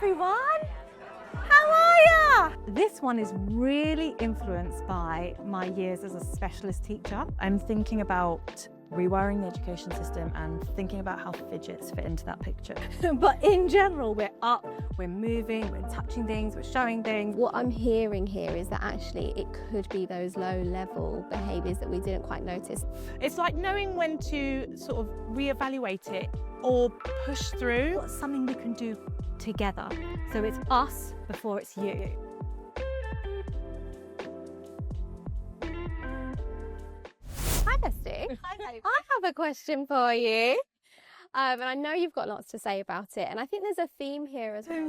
everyone! How are ya? This one is really influenced by my years as a specialist teacher. I'm thinking about rewiring the education system and thinking about how fidgets fit into that picture. But in general, we're up, we're moving, we're touching things, we're showing things. What I'm hearing here is that actually it could be those low-level behaviours that we didn't quite notice. It's like knowing when to sort of reevaluate it or push through. What's something we can do together? So it's us before it's you. Hi, Bestie. Hi, I have a question for you. And I know you've got lots to say about it. And I think there's a theme here as well.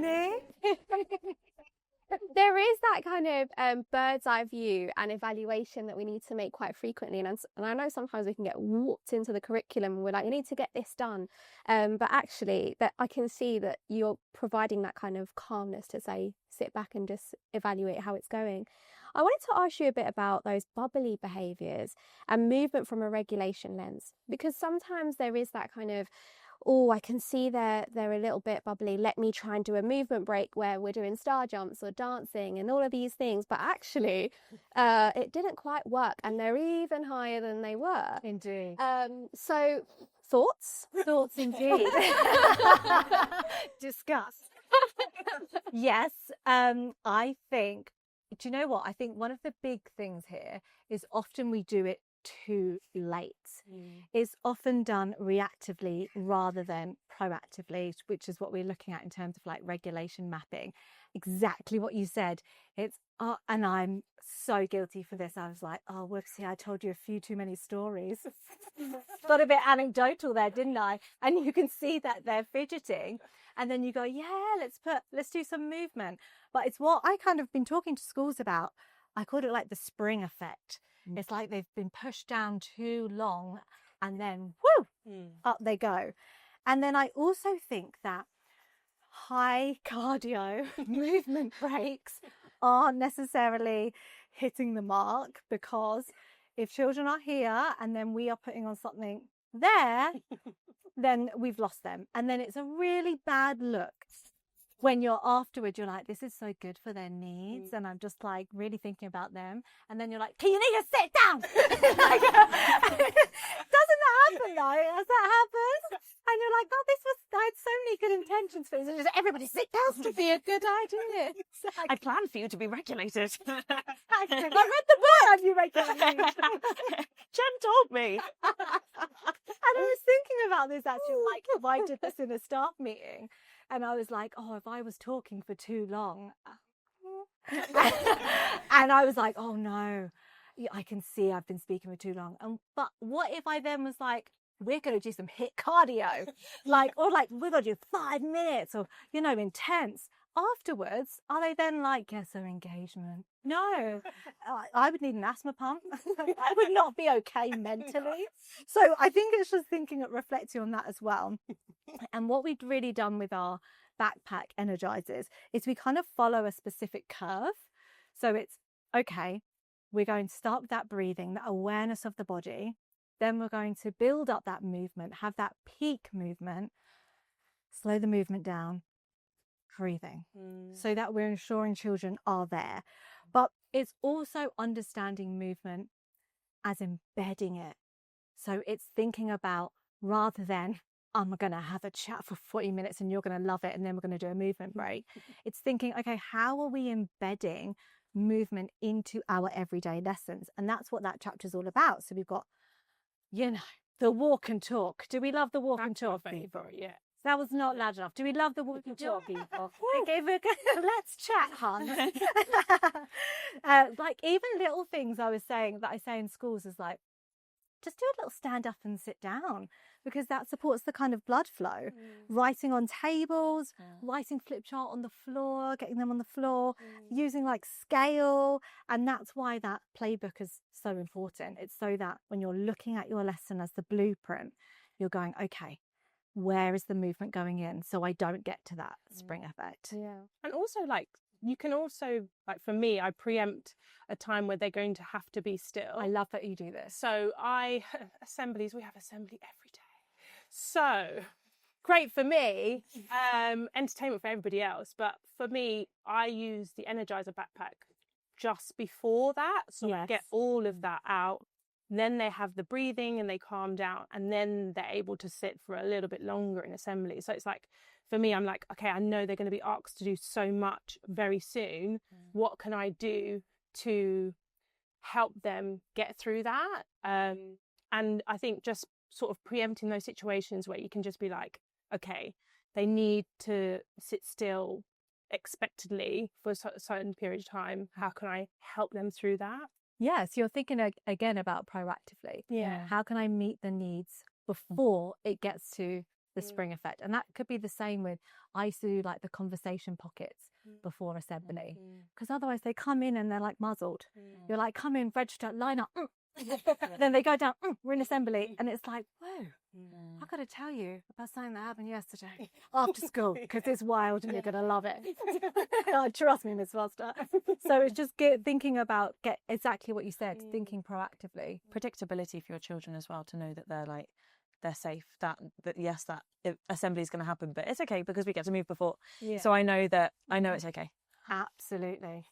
There is that kind of bird's eye view and evaluation that we need to make quite frequently. And I know sometimes we can get warped into the curriculum and we're like, you need to get this done. But actually, that I can see that you're providing that kind of calmness to say, sit back and just evaluate how it's going. I wanted to ask you a bit about those bubbly behaviours and movement from a regulation lens, because sometimes there is that kind of, oh, I can see they're a little bit bubbly. Let me try and do a movement break where we're doing star jumps or dancing and all of these things. But actually, it didn't quite work, and they're even higher than they were. Indeed. So, thoughts? Thoughts indeed. Discuss. Yes, I think, do you know what? I think one of the big things here is often we do it too late. It's often done reactively rather than proactively, which is what we're looking at in terms of like regulation mapping. Exactly what you said. It's and I'm so guilty for this. I was like, oh, whoopsie, I told you a few too many stories. Got a bit anecdotal there, didn't I? And you can see that they're fidgeting. And then you go, yeah, let's do some movement. But it's what I kind of been talking to schools about. I called it like the spring effect. It's like they've been pushed down too long and then whoo, up they go. And then I also think that high cardio movement breaks aren't necessarily hitting the mark, because if children are here and then we are putting on something there, then we've lost them. And then it's a really bad look when you're afterwards, you're like, this is so good for their needs. And I'm just like really thinking about them. And then you're like, can you need to sit down? Like, doesn't that happen though? Has that happened? And you're like, oh, I had so many good intentions for this. And just everybody sit down to be a good idea. Exactly. I planned for you to be regulated. I read the book. Have you regulated? Jen told me. And I was thinking about this actually, like if I did this in a staff meeting and I was like, oh, if I was talking for too long, and I was like, oh no, I can see I've been speaking for too long. But what if I then was like, we're going to do some HIIT cardio, or we're going to do 5 minutes or, intense. Afterwards, are they then like, yes, our engagement? No, I would need an asthma pump. I would not be okay mentally. So I think it's just reflecting on that as well. And what we've really done with our backpack energizers is we kind of follow a specific curve. So it's, okay, we're going to start with that breathing, that awareness of the body. Then we're going to build up that movement, have that peak movement, slow the movement down, breathing, so that we're ensuring children are there. But it's also understanding movement as embedding it. So it's thinking about, rather than I'm going to have a chat for 40 minutes and you're going to love it and then we're going to do a movement break. It's thinking, okay, how are we embedding movement into our everyday lessons? And that's what that chapter is all about. So we've got, the walk and talk. Do we love the walk and talk? Yeah. That was not loud enough. Do we love the walk and talk people? Okay, let's chat, hon. Like even little things that I say in schools is like, just do a little stand up and sit down, because that supports the kind of blood flow. Writing on tables, writing flip chart on the floor, getting them on the floor, using like scale. And that's why that playbook is so important. It's so that when you're looking at your lesson as the blueprint, you're going, okay, where is the movement going in, so I don't get to that spring effect. Yeah. And also you can also, for me, I preempt a time where they're going to have to be still. I love that you do this. So we have assembly every day. So great for me, entertainment for everybody else. But for me, I use the Energizer backpack just before that, so I get all of that out. Then they have the breathing and they calm down, and then they're able to sit for a little bit longer in assembly. So it's like, for me, I'm like, okay, I know they're going to be asked to do so much very soon. What can I do to help them get through that? And I think just sort of preempting those situations where you can just be like, okay, they need to sit still expectedly for a certain period of time. How can I help them through that? Yes, you're thinking again about proactively. Yeah. How can I meet the needs before it gets to the spring effect? And that could be the same with, I used to do like the conversation pockets before assembly, because otherwise they come in and they're like muzzled. You're like, come in, register, line up. Then they go down, we're in assembly. And it's like, whoa, I've got to tell you about something that happened yesterday after school, because it's wild and you're going to love it. Oh, trust me, Miss Foster. So it's just thinking about exactly what you said, thinking proactively. Predictability for your children as well, to know that they're safe, that yes, that assembly is going to happen, but it's okay because we get to move before. So I know it's okay. Absolutely.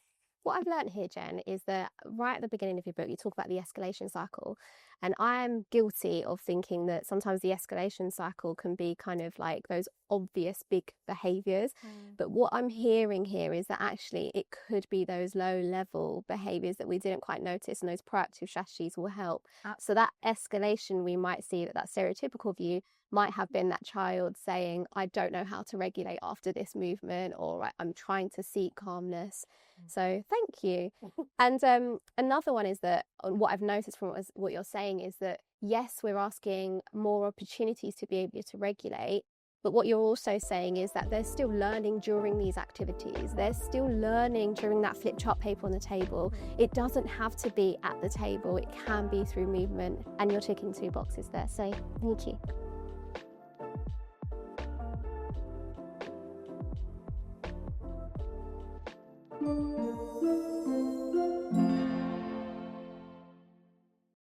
What I've learned here, Jen, is that right at the beginning of your book, you talk about the escalation cycle. And I'm guilty of thinking that sometimes the escalation cycle can be kind of like those obvious big behaviours. But what I'm hearing here is that actually it could be those low level behaviours that we didn't quite notice, and those proactive strategies will help. So that escalation, we might see that stereotypical view might have been that child saying, I don't know how to regulate after this movement, or I'm trying to seek calmness. So thank you. And another one is that what I've noticed from what you're saying is that, yes, we're asking more opportunities to be able to regulate. But what you're also saying is that they're still learning during these activities. They're still learning during that flip chart paper on the table. It doesn't have to be at the table. It can be through movement. And you're ticking 2 boxes there. So thank you.